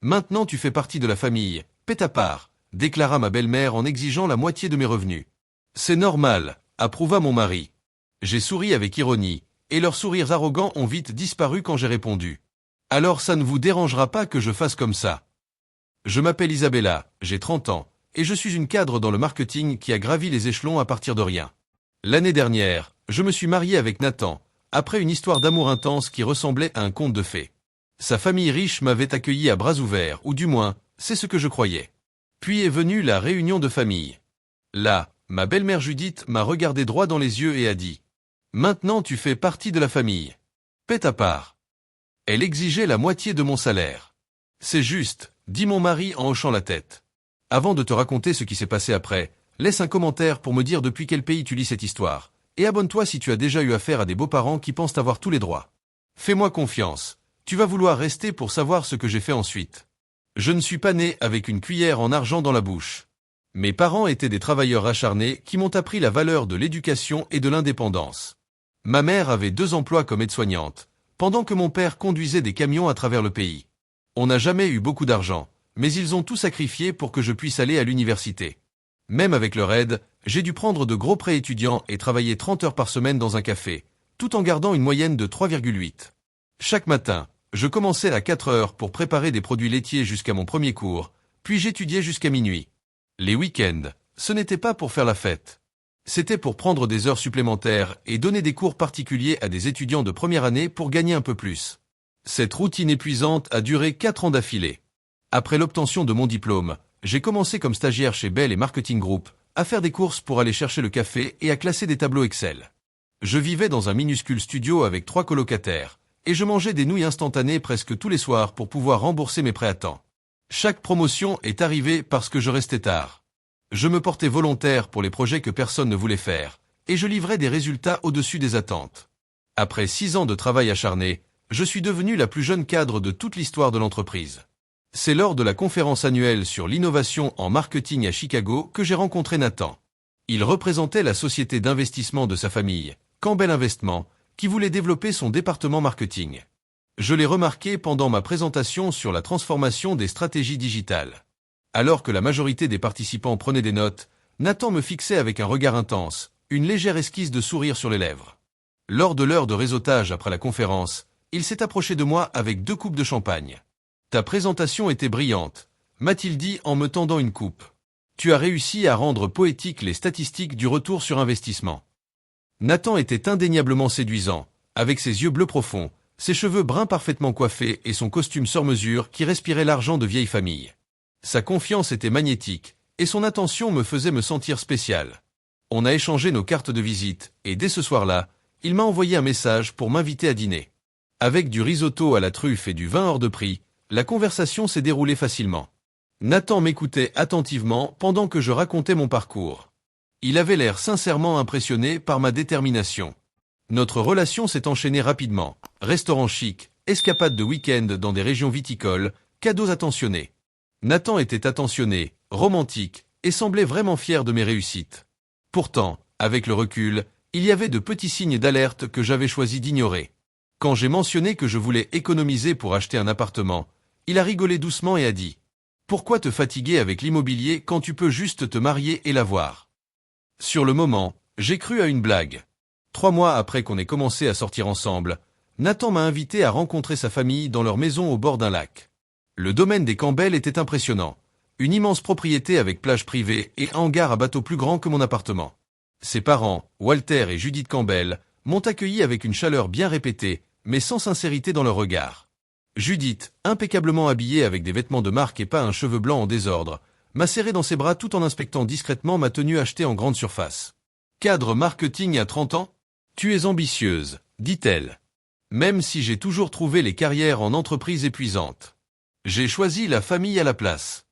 Maintenant tu fais partie de la famille, paie ta part, déclara ma belle-mère en exigeant la moitié de mes revenus. C'est normal, approuva mon mari. J'ai souri avec ironie, et leurs sourires arrogants ont vite disparu quand j'ai répondu. Alors ça ne vous dérangera pas que je fasse comme ça. Je m'appelle Isabella, j'ai 30 ans, et je suis une cadre dans le marketing qui a gravi les échelons à partir de rien. L'année dernière, je me suis marié avec Nathan, après une histoire d'amour intense qui ressemblait à un conte de fées. Sa famille riche m'avait accueilli à bras ouverts, ou du moins, c'est ce que je croyais. Puis est venue la réunion de famille. Là, ma belle-mère Judith m'a regardé droit dans les yeux et a dit « Maintenant tu fais partie de la famille. Paie ta part. » Elle exigeait la moitié de mon salaire. « C'est juste, » dit mon mari en hochant la tête. Avant de te raconter ce qui s'est passé après, laisse un commentaire pour me dire depuis quel pays tu lis cette histoire. Et abonne-toi si tu as déjà eu affaire à des beaux-parents qui pensent avoir tous les droits. Fais-moi confiance. Tu vas vouloir rester pour savoir ce que j'ai fait ensuite. Je ne suis pas né avec une cuillère en argent dans la bouche. Mes parents étaient des travailleurs acharnés qui m'ont appris la valeur de l'éducation et de l'indépendance. Ma mère avait 2 emplois comme aide-soignante, pendant que mon père conduisait des camions à travers le pays. On n'a jamais eu beaucoup d'argent, mais ils ont tout sacrifié pour que je puisse aller à l'université. Même avec leur aide, j'ai dû prendre de gros prêts étudiants et travailler 30 heures par semaine dans un café, tout en gardant une moyenne de 3,8. Chaque matin, je commençais à 4 heures pour préparer des produits laitiers jusqu'à mon premier cours, puis j'étudiais jusqu'à minuit. Les week-ends, ce n'était pas pour faire la fête. C'était pour prendre des heures supplémentaires et donner des cours particuliers à des étudiants de première année pour gagner un peu plus. Cette routine épuisante a duré 4 ans d'affilée. Après l'obtention de mon diplôme, j'ai commencé comme stagiaire chez Bell et Marketing Group, à faire des courses pour aller chercher le café et à classer des tableaux Excel. Je vivais dans un minuscule studio avec 3 colocataires, et je mangeais des nouilles instantanées presque tous les soirs pour pouvoir rembourser mes prêts à temps. Chaque promotion est arrivée parce que je restais tard. Je me portais volontaire pour les projets que personne ne voulait faire, et je livrais des résultats au-dessus des attentes. Après 6 ans de travail acharné, je suis devenu la plus jeune cadre de toute l'histoire de l'entreprise. C'est lors de la conférence annuelle sur l'innovation en marketing à Chicago que j'ai rencontré Nathan. Il représentait la société d'investissement de sa famille, Campbell Investment, qui voulait développer son département marketing. Je l'ai remarqué pendant ma présentation sur la transformation des stratégies digitales. Alors que la majorité des participants prenaient des notes, Nathan me fixait avec un regard intense, une légère esquisse de sourire sur les lèvres. Lors de l'heure de réseautage après la conférence, il s'est approché de moi avec 2 coupes de champagne. « Ta présentation était brillante », m'a-t-il dit en me tendant une coupe. « Tu as réussi à rendre poétiques les statistiques du retour sur investissement. » Nathan était indéniablement séduisant, avec ses yeux bleus profonds, ses cheveux bruns parfaitement coiffés et son costume sur mesure qui respirait l'argent de vieille famille. Sa confiance était magnétique, et son attention me faisait me sentir spécial. On a échangé nos cartes de visite, et dès ce soir-là, il m'a envoyé un message pour m'inviter à dîner. Avec du risotto à la truffe et du vin hors de prix, la conversation s'est déroulée facilement. Nathan m'écoutait attentivement pendant que je racontais mon parcours. Il avait l'air sincèrement impressionné par ma détermination. Notre relation s'est enchaînée rapidement. Restaurants chics, escapades de week-end dans des régions viticoles, cadeaux attentionnés. Nathan était attentionné, romantique, et semblait vraiment fier de mes réussites. Pourtant, avec le recul, il y avait de petits signes d'alerte que j'avais choisi d'ignorer. Quand j'ai mentionné que je voulais économiser pour acheter un appartement, il a rigolé doucement et a dit « Pourquoi te fatiguer avec l'immobilier quand tu peux juste te marier et l'avoir ?» Sur le moment, j'ai cru à une blague. 3 mois après qu'on ait commencé à sortir ensemble, Nathan m'a invité à rencontrer sa famille dans leur maison au bord d'un lac. Le domaine des Campbell était impressionnant. Une immense propriété avec plage privée et hangar à bateau plus grand que mon appartement. Ses parents, Walter et Judith Campbell, m'ont accueilli avec une chaleur bien répétée, mais sans sincérité dans leur regard. Judith, impeccablement habillée avec des vêtements de marque et pas un cheveu blanc en désordre, m'a serré dans ses bras tout en inspectant discrètement ma tenue achetée en grande surface. « Cadre marketing à 30 ans ? Tu es ambitieuse, dit-elle. Même si j'ai toujours trouvé les carrières en entreprise épuisantes. J'ai choisi la famille à la place. »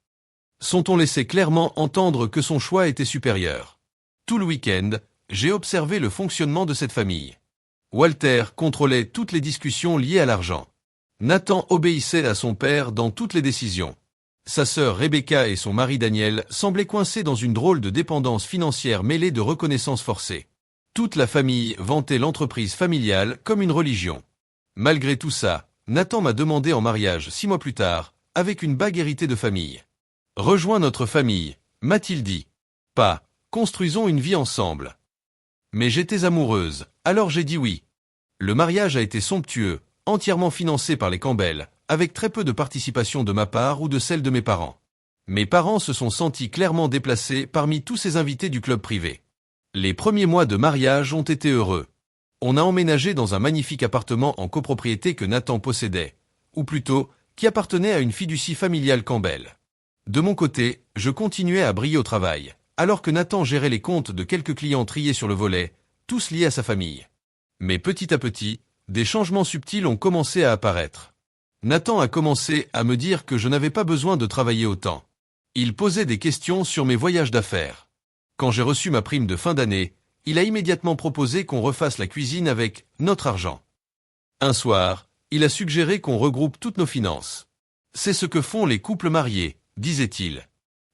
Sont-on laissé clairement entendre que son choix était supérieur. Tout le week-end, j'ai observé le fonctionnement de cette famille. Walter contrôlait toutes les discussions liées à l'argent. Nathan obéissait à son père dans toutes les décisions. Sa sœur Rebecca et son mari Daniel semblaient coincés dans une drôle de dépendance financière mêlée de reconnaissance forcée. Toute la famille vantait l'entreprise familiale comme une religion. Malgré tout ça, Nathan m'a demandé en mariage 6 mois plus tard, avec une bague héritée de famille. Rejoins notre famille, m'a-t-il dit. Pas, construisons une vie ensemble. Mais j'étais amoureuse, alors j'ai dit oui. Le mariage a été somptueux, entièrement financé par les Campbell, avec très peu de participation de ma part ou de celle de mes parents. Mes parents se sont sentis clairement déplacés parmi tous ces invités du club privé. Les premiers mois de mariage ont été heureux. On a emménagé dans un magnifique appartement en copropriété que Nathan possédait, ou plutôt, qui appartenait à une fiducie familiale Campbell. De mon côté, je continuais à briller au travail, alors que Nathan gérait les comptes de quelques clients triés sur le volet, tous liés à sa famille. Mais petit à petit, des changements subtils ont commencé à apparaître. Nathan a commencé à me dire que je n'avais pas besoin de travailler autant. Il posait des questions sur mes voyages d'affaires. Quand j'ai reçu ma prime de fin d'année, il a immédiatement proposé qu'on refasse la cuisine avec notre argent. Un soir, il a suggéré qu'on regroupe toutes nos finances. C'est ce que font les couples mariés, disait-il.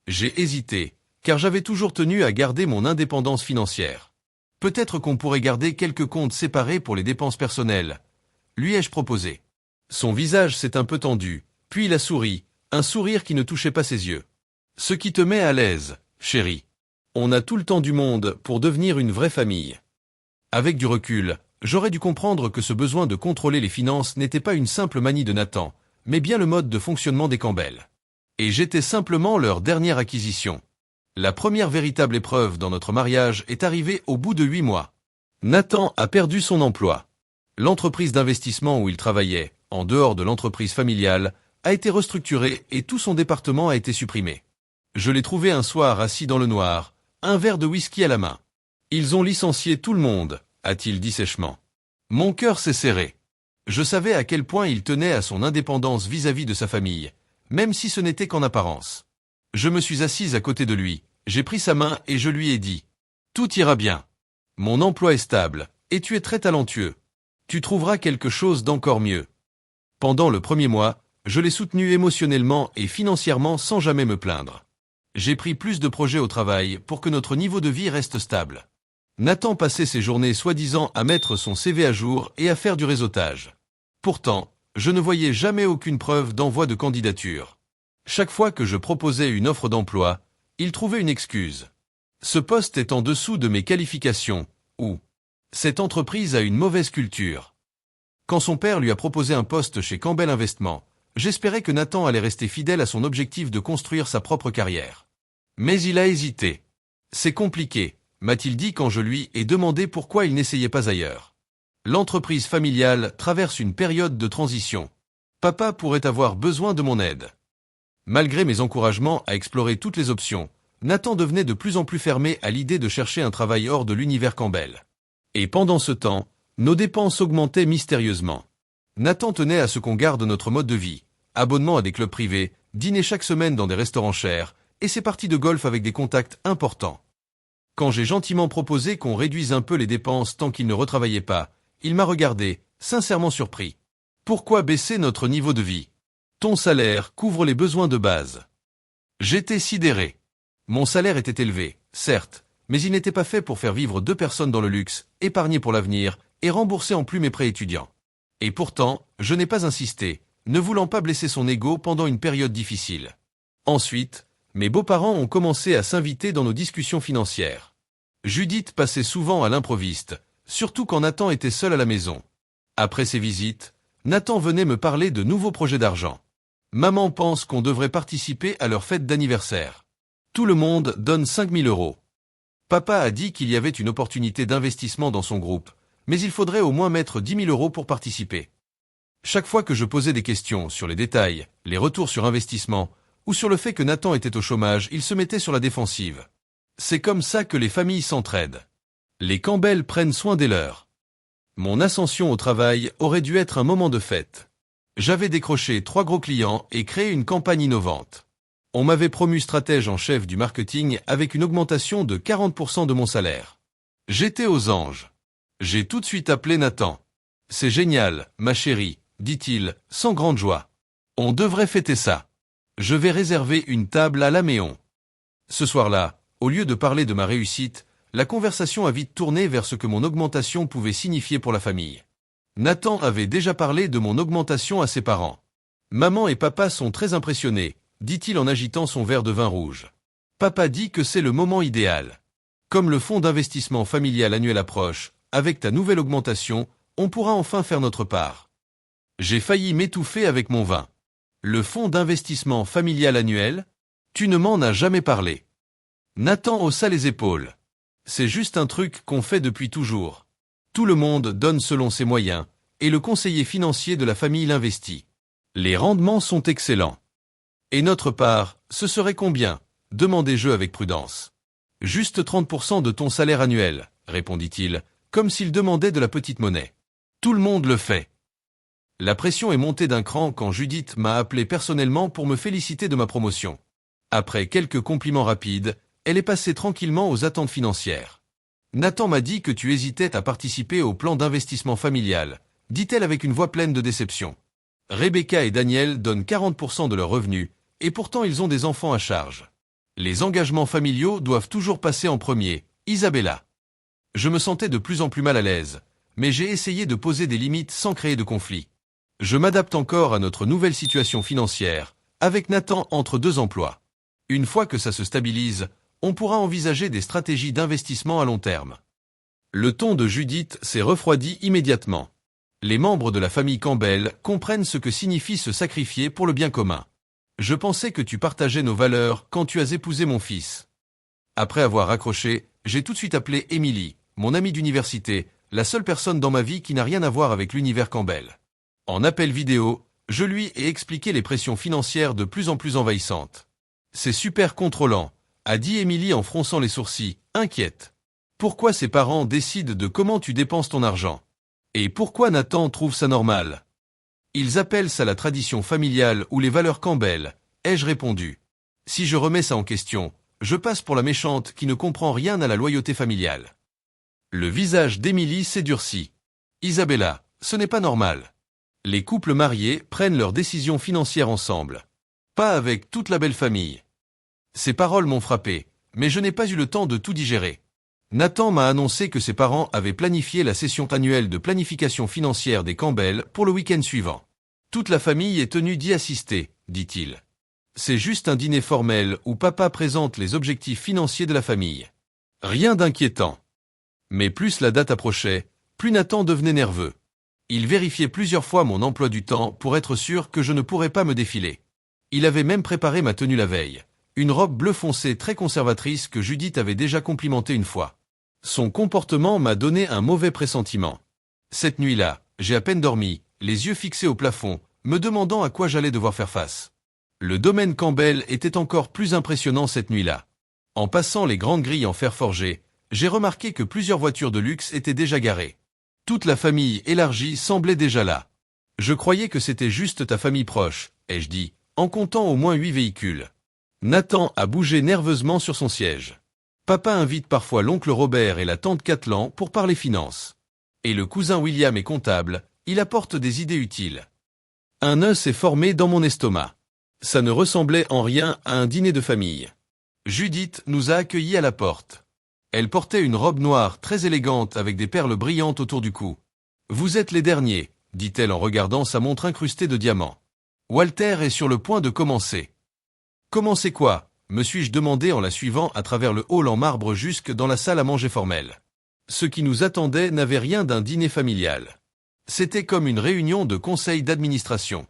J'ai hésité, car j'avais toujours tenu à garder mon indépendance financière. Peut-être qu'on pourrait garder quelques comptes séparés pour les dépenses personnelles, lui ai-je proposé. Son visage s'est un peu tendu, puis il a souri, un sourire qui ne touchait pas ses yeux. Ce qui te met à l'aise, chérie. On a tout le temps du monde pour devenir une vraie famille. Avec du recul, j'aurais dû comprendre que ce besoin de contrôler les finances n'était pas une simple manie de Nathan, mais bien le mode de fonctionnement des Campbell. Et j'étais simplement leur dernière acquisition. La première véritable épreuve dans notre mariage est arrivée au bout de 8 mois. Nathan a perdu son emploi. L'entreprise d'investissement où il travaillait, en dehors de l'entreprise familiale, a été restructurée et tout son département a été supprimé. Je l'ai trouvé un soir assis dans le noir, un verre de whisky à la main. Ils ont licencié tout le monde, a-t-il dit sèchement. Mon cœur s'est serré. Je savais à quel point il tenait à son indépendance vis-à-vis de sa famille, même si ce n'était qu'en apparence. Je me suis assise à côté de lui, j'ai pris sa main et je lui ai dit « Tout ira bien. Mon emploi est stable, et tu es très talentueux. Tu trouveras quelque chose d'encore mieux. » Pendant le premier mois, je l'ai soutenu émotionnellement et financièrement sans jamais me plaindre. J'ai pris plus de projets au travail pour que notre niveau de vie reste stable. Nathan passait ses journées soi-disant à mettre son CV à jour et à faire du réseautage. Pourtant, je ne voyais jamais aucune preuve d'envoi de candidature. Chaque fois que je proposais une offre d'emploi, il trouvait une excuse. Ce poste est en dessous de mes qualifications, ou cette entreprise a une mauvaise culture. Quand son père lui a proposé un poste chez Campbell Investment, j'espérais que Nathan allait rester fidèle à son objectif de construire sa propre carrière. Mais il a hésité. C'est compliqué, m'a-t-il dit quand je lui ai demandé pourquoi il n'essayait pas ailleurs. L'entreprise familiale traverse une période de transition. Papa pourrait avoir besoin de mon aide. Malgré mes encouragements à explorer toutes les options, Nathan devenait de plus en plus fermé à l'idée de chercher un travail hors de l'univers Campbell. Et pendant ce temps, nos dépenses augmentaient mystérieusement. Nathan tenait à ce qu'on garde notre mode de vie, abonnement à des clubs privés, dîner chaque semaine dans des restaurants chers, et ses parties de golf avec des contacts importants. Quand j'ai gentiment proposé qu'on réduise un peu les dépenses tant qu'il ne retravaillait pas, il m'a regardé, sincèrement surpris. Pourquoi baisser notre niveau de vie? Ton salaire couvre les besoins de base. J'étais sidéré. Mon salaire était élevé, certes, mais il n'était pas fait pour faire vivre 2 personnes dans le luxe, épargner pour l'avenir, et rembourser en plus mes prêts étudiants. Et pourtant, je n'ai pas insisté, ne voulant pas blesser son ego pendant une période difficile. Ensuite, mes beaux-parents ont commencé à s'inviter dans nos discussions financières. Judith passait souvent à l'improviste, surtout quand Nathan était seul à la maison. Après ces visites, Nathan venait me parler de nouveaux projets d'argent. Maman pense qu'on devrait participer à leur fête d'anniversaire. Tout le monde donne 5 000 €. Papa a dit qu'il y avait une opportunité d'investissement dans son groupe, mais il faudrait au moins mettre 10 000 € pour participer. Chaque fois que je posais des questions sur les détails, les retours sur investissement, ou sur le fait que Nathan était au chômage, il se mettait sur la défensive. C'est comme ça que les familles s'entraident. Les Campbell prennent soin des leurs. Mon ascension au travail aurait dû être un moment de fête. J'avais décroché 3 gros clients et créé une campagne innovante. On m'avait promu stratège en chef du marketing avec une augmentation de 40% de mon salaire. J'étais aux anges. J'ai tout de suite appelé Nathan. « C'est génial, ma chérie », dit-il, sans grande joie. « On devrait fêter ça. Je vais réserver une table à l'Améon. » Ce soir-là, au lieu de parler de ma réussite, la conversation a vite tourné vers ce que mon augmentation pouvait signifier pour la famille. Nathan avait déjà parlé de mon augmentation à ses parents. Maman et papa sont très impressionnés, dit-il en agitant son verre de vin rouge. Papa dit que c'est le moment idéal. Comme le fonds d'investissement familial annuel approche, avec ta nouvelle augmentation, on pourra enfin faire notre part. J'ai failli m'étouffer avec mon vin. Le fonds d'investissement familial annuel? Tu ne m'en as jamais parlé. Nathan haussa les épaules. C'est juste un truc qu'on fait depuis toujours. Tout le monde donne selon ses moyens, et le conseiller financier de la famille l'investit. Les rendements sont excellents. Et notre part, ce serait combien? Demandai-je avec prudence. Juste 30% de ton salaire annuel, répondit-il, comme s'il demandait de la petite monnaie. Tout le monde le fait. La pression est montée d'un cran quand Judith m'a appelé personnellement pour me féliciter de ma promotion. Après quelques compliments rapides, elle est passée tranquillement aux attentes financières. Nathan m'a dit que tu hésitais à participer au plan d'investissement familial, dit-elle avec une voix pleine de déception. Rebecca et Daniel donnent 40% de leurs revenus, et pourtant ils ont des enfants à charge. Les engagements familiaux doivent toujours passer en premier, Isabella. Je me sentais de plus en plus mal à l'aise, mais j'ai essayé de poser des limites sans créer de conflit. Je m'adapte encore à notre nouvelle situation financière, avec Nathan entre deux emplois. Une fois que ça se stabilise, on pourra envisager des stratégies d'investissement à long terme. Le ton de Judith s'est refroidi immédiatement. Les membres de la famille Campbell comprennent ce que signifie se sacrifier pour le bien commun. Je pensais que tu partageais nos valeurs quand tu as épousé mon fils. Après avoir raccroché, j'ai tout de suite appelé Emily, mon amie d'université, la seule personne dans ma vie qui n'a rien à voir avec l'univers Campbell. En appel vidéo, je lui ai expliqué les pressions financières de plus en plus envahissantes. C'est super contrôlant, a dit Emily en fronçant les sourcils, inquiète. Pourquoi ses parents décident de comment tu dépenses ton argent? Et pourquoi Nathan trouve ça normal? Ils appellent ça la tradition familiale ou les valeurs Campbell, ai-je répondu. Si je remets ça en question, je passe pour la méchante qui ne comprend rien à la loyauté familiale. Le visage d'Emily s'est durci. Isabella, ce n'est pas normal. Les couples mariés prennent leurs décisions financières ensemble. Pas avec toute la belle famille. Ces paroles m'ont frappé, mais je n'ai pas eu le temps de tout digérer. Nathan m'a annoncé que ses parents avaient planifié la session annuelle de planification financière des Campbell pour le week-end suivant. Toute la famille est tenue d'y assister, dit-il. C'est juste un dîner formel où papa présente les objectifs financiers de la famille. Rien d'inquiétant. Mais plus la date approchait, plus Nathan devenait nerveux. Il vérifiait plusieurs fois mon emploi du temps pour être sûr que je ne pourrais pas me défiler. Il avait même préparé ma tenue la veille. Une robe bleu foncé très conservatrice que Judith avait déjà complimentée une fois. Son comportement m'a donné un mauvais pressentiment. Cette nuit-là, j'ai à peine dormi, les yeux fixés au plafond, me demandant à quoi j'allais devoir faire face. Le domaine Campbell était encore plus impressionnant cette nuit-là. En passant les grandes grilles en fer forgé, j'ai remarqué que plusieurs voitures de luxe étaient déjà garées. Toute la famille élargie semblait déjà là. Je croyais que c'était juste ta famille proche, ai-je dit, en comptant au moins 8 véhicules. Nathan a bougé nerveusement sur son siège. Papa invite parfois l'oncle Robert et la tante Catlan pour parler finances. Et le cousin William est comptable, il apporte des idées utiles. Un nœud s'est formé dans mon estomac. Ça ne ressemblait en rien à un dîner de famille. Judith nous a accueillis à la porte. Elle portait une robe noire très élégante avec des perles brillantes autour du cou. « Vous êtes les derniers », dit-elle en regardant sa montre incrustée de diamants. Walter est sur le point de commencer. « Commencer quoi ?» me suis-je demandé en la suivant à travers le hall en marbre jusque dans la salle à manger formelle. Ce qui nous attendait n'avait rien d'un dîner familial. C'était comme une réunion de conseil d'administration.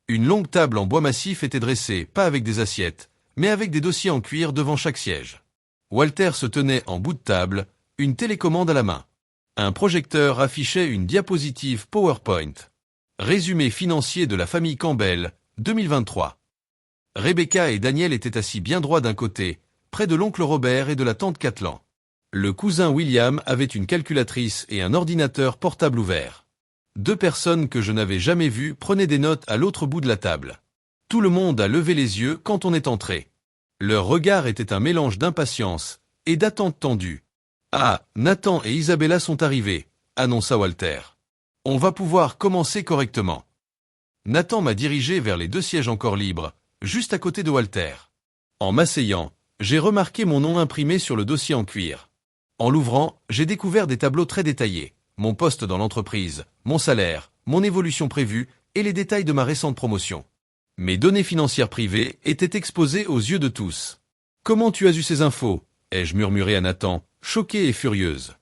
Une longue table en bois massif était dressée, pas avec des assiettes, mais avec des dossiers en cuir devant chaque siège. Walter se tenait en bout de table, une télécommande à la main. Un projecteur affichait une diapositive PowerPoint. Résumé financier de la famille Campbell, 2023. Rebecca et Daniel étaient assis bien droit d'un côté, près de l'oncle Robert et de la tante Catlan. Le cousin William avait une calculatrice et un ordinateur portable ouvert. Deux personnes que je n'avais jamais vues prenaient des notes à l'autre bout de la table. Tout le monde a levé les yeux quand on est entré. Leur regard était un mélange d'impatience et d'attente tendue. « Ah, Nathan et Isabella sont arrivés », annonça Walter. « On va pouvoir commencer correctement. » Nathan m'a dirigé vers les deux sièges encore libres, juste à côté de Walter. En m'asseyant, j'ai remarqué mon nom imprimé sur le dossier en cuir. En l'ouvrant, j'ai découvert des tableaux très détaillés, mon poste dans l'entreprise, mon salaire, mon évolution prévue et les détails de ma récente promotion. Mes données financières privées étaient exposées aux yeux de tous. Comment tu as eu ces infos? Ai-je murmuré à Nathan, choquée et furieuse.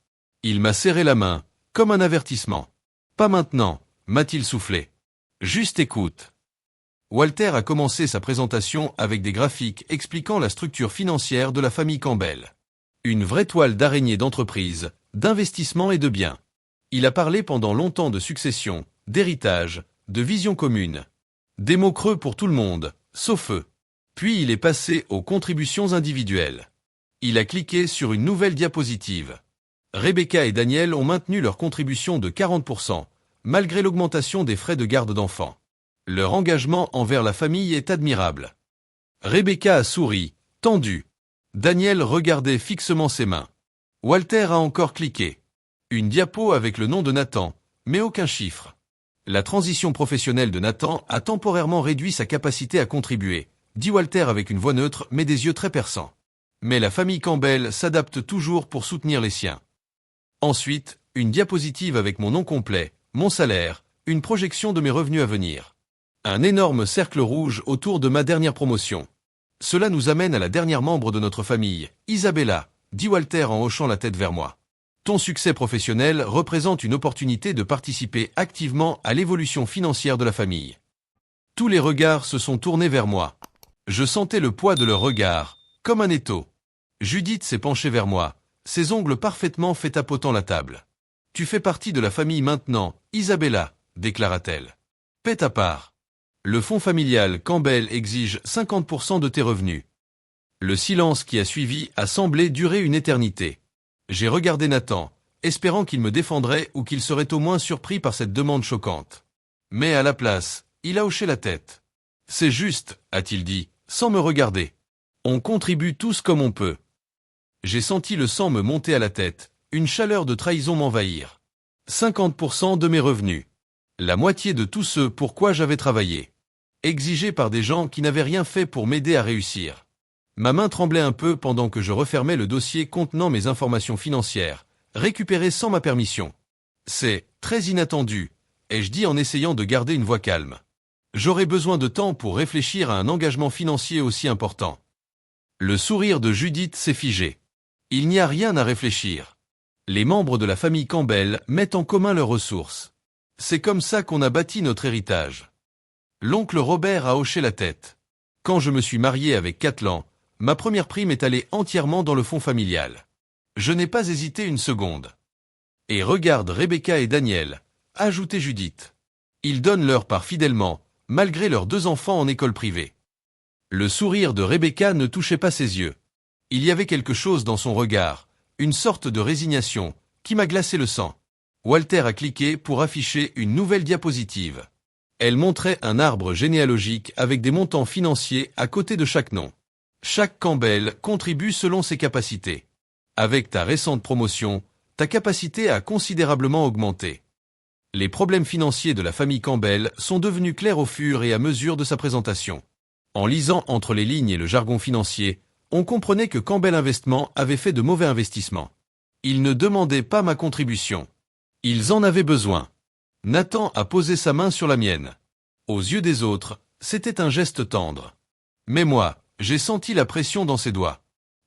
Il m'a serré la main, comme un avertissement. Pas maintenant, m'a-t-il soufflé. Juste écoute. Walter a commencé sa présentation avec des graphiques expliquant la structure financière de la famille Campbell. Une vraie toile d'araignée d'entreprise, d'investissement et de biens. Il a parlé pendant longtemps de succession, d'héritage, de vision commune. Des mots creux pour tout le monde, sauf eux. Puis il est passé aux contributions individuelles. Il a cliqué sur une nouvelle diapositive. Rebecca et Daniel ont maintenu leur contribution de 40%, malgré l'augmentation des frais de garde d'enfants. Leur engagement envers la famille est admirable. Rebecca a souri, tendu. Daniel regardait fixement ses mains. Walter a encore cliqué. Une diapo avec le nom de Nathan, mais aucun chiffre. La transition professionnelle de Nathan a temporairement réduit sa capacité à contribuer, dit Walter avec une voix neutre mais des yeux très perçants. Mais la famille Campbell s'adapte toujours pour soutenir les siens. Ensuite, une diapositive avec mon nom complet, mon salaire, une projection de mes revenus à venir. Un énorme cercle rouge autour de ma dernière promotion. Cela nous amène à la dernière membre de notre famille, Isabella, dit Walter en hochant la tête vers moi. Ton succès professionnel représente une opportunité de participer activement à l'évolution financière de la famille. Tous les regards se sont tournés vers moi. Je sentais le poids de leurs regards, comme un étau. Judith s'est penchée vers moi, ses ongles parfaitement fait tapotant la table. Tu fais partie de la famille maintenant, Isabella, déclara-t-elle. Paie ta part. Le fonds familial Campbell exige 50% de tes revenus. Le silence qui a suivi a semblé durer une éternité. J'ai regardé Nathan, espérant qu'il me défendrait ou qu'il serait au moins surpris par cette demande choquante. Mais à la place, il a hoché la tête. C'est juste, a-t-il dit, sans me regarder. On contribue tous comme on peut. J'ai senti le sang me monter à la tête, une chaleur de trahison m'envahir. 50% de mes revenus. La moitié de tous ceux pour quoi j'avais travaillé. Exigé par des gens qui n'avaient rien fait pour m'aider à réussir. Ma main tremblait un peu pendant que je refermais le dossier contenant mes informations financières, récupérées sans ma permission. C'est très inattendu, ai-je dit en essayant de garder une voix calme. J'aurais besoin de temps pour réfléchir à un engagement financier aussi important. Le sourire de Judith s'est figé. Il n'y a rien à réfléchir. Les membres de la famille Campbell mettent en commun leurs ressources. C'est comme ça qu'on a bâti notre héritage. L'oncle Robert a hoché la tête. Quand je me suis marié avec Catlan, ma première prime est allée entièrement dans le fonds familial. Je n'ai pas hésité une seconde. Et regarde Rebecca et Daniel, ajoutait Judith. Ils donnent leur part fidèlement, malgré leurs 2 enfants en école privée. Le sourire de Rebecca ne touchait pas ses yeux. Il y avait quelque chose dans son regard, une sorte de résignation, qui m'a glacé le sang. Walter a cliqué pour afficher une nouvelle diapositive. Elle montrait un arbre généalogique avec des montants financiers à côté de chaque nom. Chaque Campbell contribue selon ses capacités. Avec ta récente promotion, ta capacité a considérablement augmenté. Les problèmes financiers de la famille Campbell sont devenus clairs au fur et à mesure de sa présentation. En lisant entre les lignes et le jargon financier, on comprenait que Campbell Investment avait fait de mauvais investissements. Ils ne demandaient pas ma contribution. Ils en avaient besoin. Nathan a posé sa main sur la mienne. Aux yeux des autres, c'était un geste tendre. Mais moi, j'ai senti la pression dans ses doigts.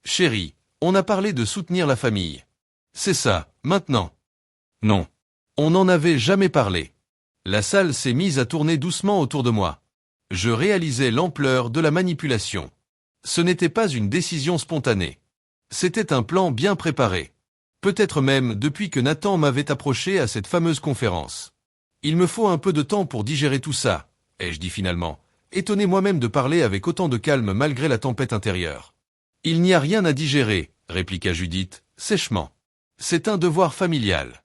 Chérie, on a parlé de soutenir la famille. C'est ça, maintenant. Non. On n'en avait jamais parlé. La salle s'est mise à tourner doucement autour de moi. Je réalisais l'ampleur de la manipulation. Ce n'était pas une décision spontanée. C'était un plan bien préparé. Peut-être même depuis que Nathan m'avait approché à cette fameuse conférence. Il me faut un peu de temps pour digérer tout ça, ai-je dit finalement, étonné moi-même de parler avec autant de calme malgré la tempête intérieure. Il n'y a rien à digérer, répliqua Judith, sèchement. C'est un devoir familial.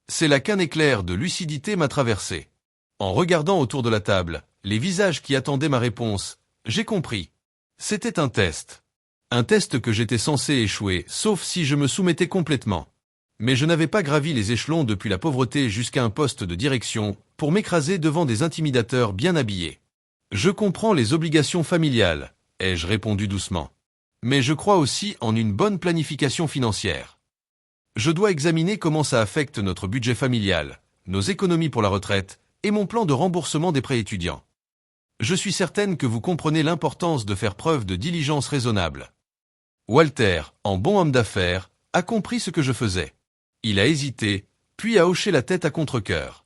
C'est là qu'un éclair de lucidité m'a traversé. En regardant autour de la table, les visages qui attendaient ma réponse, j'ai compris. C'était un test. Un test que j'étais censé échouer, sauf si je me soumettais complètement. Mais je n'avais pas gravi les échelons depuis la pauvreté jusqu'à un poste de direction, pour m'écraser devant des intimidateurs bien habillés. Je comprends les obligations familiales, ai-je répondu doucement. Mais je crois aussi en une bonne planification financière. Je dois examiner comment ça affecte notre budget familial, nos économies pour la retraite, et mon plan de remboursement des prêts étudiants. Je suis certaine que vous comprenez l'importance de faire preuve de diligence raisonnable. Walter, en bon homme d'affaires, a compris ce que je faisais. Il a hésité, puis a hoché la tête à contre-cœur.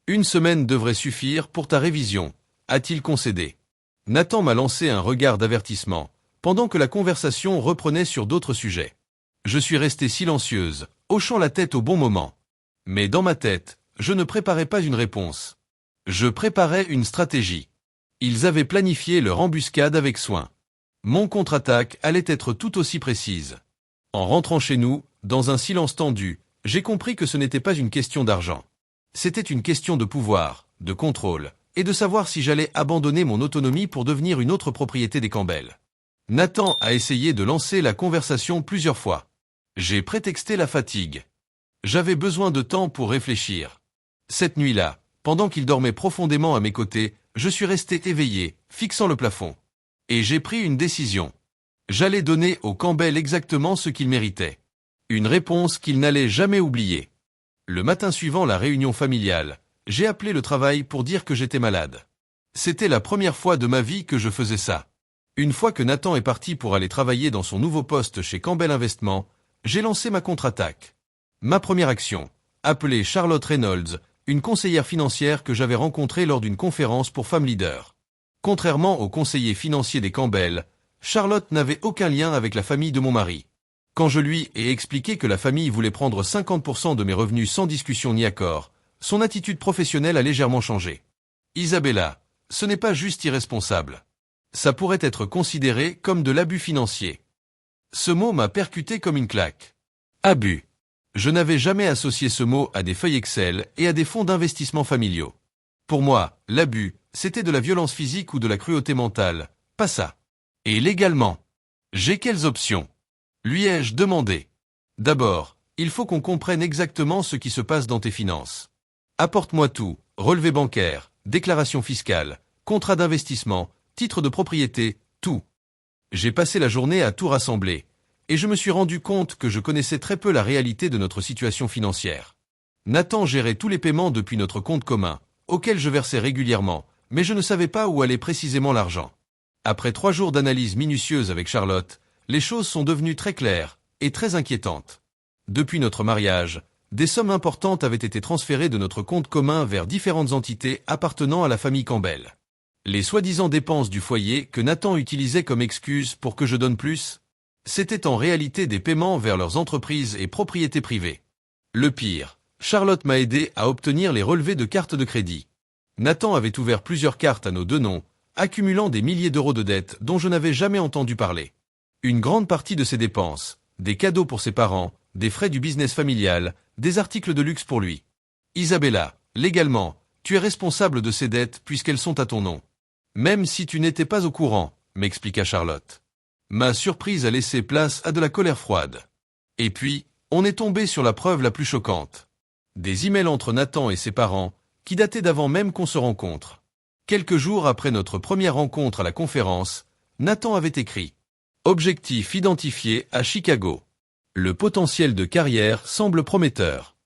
Une semaine devrait suffire pour ta révision, a-t-il concédé. Nathan m'a lancé un regard d'avertissement, pendant que la conversation reprenait sur d'autres sujets. Je suis restée silencieuse, hochant la tête au bon moment. Mais dans ma tête, je ne préparais pas une réponse. Je préparais une stratégie. Ils avaient planifié leur embuscade avec soin. Mon contre-attaque allait être tout aussi précise. En rentrant chez nous, dans un silence tendu, j'ai compris que ce n'était pas une question d'argent. C'était une question de pouvoir, de contrôle, et de savoir si j'allais abandonner mon autonomie pour devenir une autre propriété des Campbell. Nathan a essayé de lancer la conversation plusieurs fois. J'ai prétexté la fatigue. J'avais besoin de temps pour réfléchir. Cette nuit-là, pendant qu'il dormait profondément à mes côtés, je suis resté éveillé, fixant le plafond. Et j'ai pris une décision. J'allais donner aux Campbell exactement ce qu'ils méritaient. Une réponse qu'ils n'allaient jamais oublier. Le matin suivant la réunion familiale, j'ai appelé le travail pour dire que j'étais malade. C'était la première fois de ma vie que je faisais ça. Une fois que Nathan est parti pour aller travailler dans son nouveau poste chez Campbell Investment, j'ai lancé ma contre-attaque. Ma première action, appeler Charlotte Reynolds, une conseillère financière que j'avais rencontrée lors d'une conférence pour femmes leaders. Contrairement aux conseillers financiers des Campbell, Charlotte n'avait aucun lien avec la famille de mon mari. Quand je lui ai expliqué que la famille voulait prendre 50% de mes revenus sans discussion ni accord, son attitude professionnelle a légèrement changé. Isabella, ce n'est pas juste irresponsable. Ça pourrait être considéré comme de l'abus financier. Ce mot m'a percuté comme une claque. Abus. Je n'avais jamais associé ce mot à des feuilles Excel et à des fonds d'investissement familiaux. Pour moi, l'abus, c'était de la violence physique ou de la cruauté mentale, pas ça. Et légalement, j'ai quelles options ? Lui ai-je demandé. D'abord, il faut qu'on comprenne exactement ce qui se passe dans tes finances. Apporte-moi tout, relevé bancaire, déclaration fiscale, contrat d'investissement, titre de propriété, tout. J'ai passé la journée à tout rassembler, et je me suis rendu compte que je connaissais très peu la réalité de notre situation financière. Nathan gérait tous les paiements depuis notre compte commun, auquel je versais régulièrement, mais je ne savais pas où allait précisément l'argent. Après 3 jours d'analyse minutieuse avec Charlotte, les choses sont devenues très claires et très inquiétantes. Depuis notre mariage, des sommes importantes avaient été transférées de notre compte commun vers différentes entités appartenant à la famille Campbell. Les soi-disant dépenses du foyer que Nathan utilisait comme excuse pour que je donne plus, c'était en réalité des paiements vers leurs entreprises et propriétés privées. Le pire, Charlotte m'a aidé à obtenir les relevés de cartes de crédit. Nathan avait ouvert plusieurs cartes à nos 2 noms, accumulant des milliers d'euros de dettes dont je n'avais jamais entendu parler. Une grande partie de ses dépenses, des cadeaux pour ses parents, des frais du business familial, des articles de luxe pour lui. Isabella, légalement, tu es responsable de ces dettes puisqu'elles sont à ton nom. Même si tu n'étais pas au courant, m'expliqua Charlotte. Ma surprise a laissé place à de la colère froide. Et puis, on est tombé sur la preuve la plus choquante. Des emails entre Nathan et ses parents, qui dataient d'avant même qu'on se rencontre. Quelques jours après notre première rencontre à la conférence, Nathan avait écrit « Objectif identifié à Chicago. Le potentiel de carrière semble prometteur.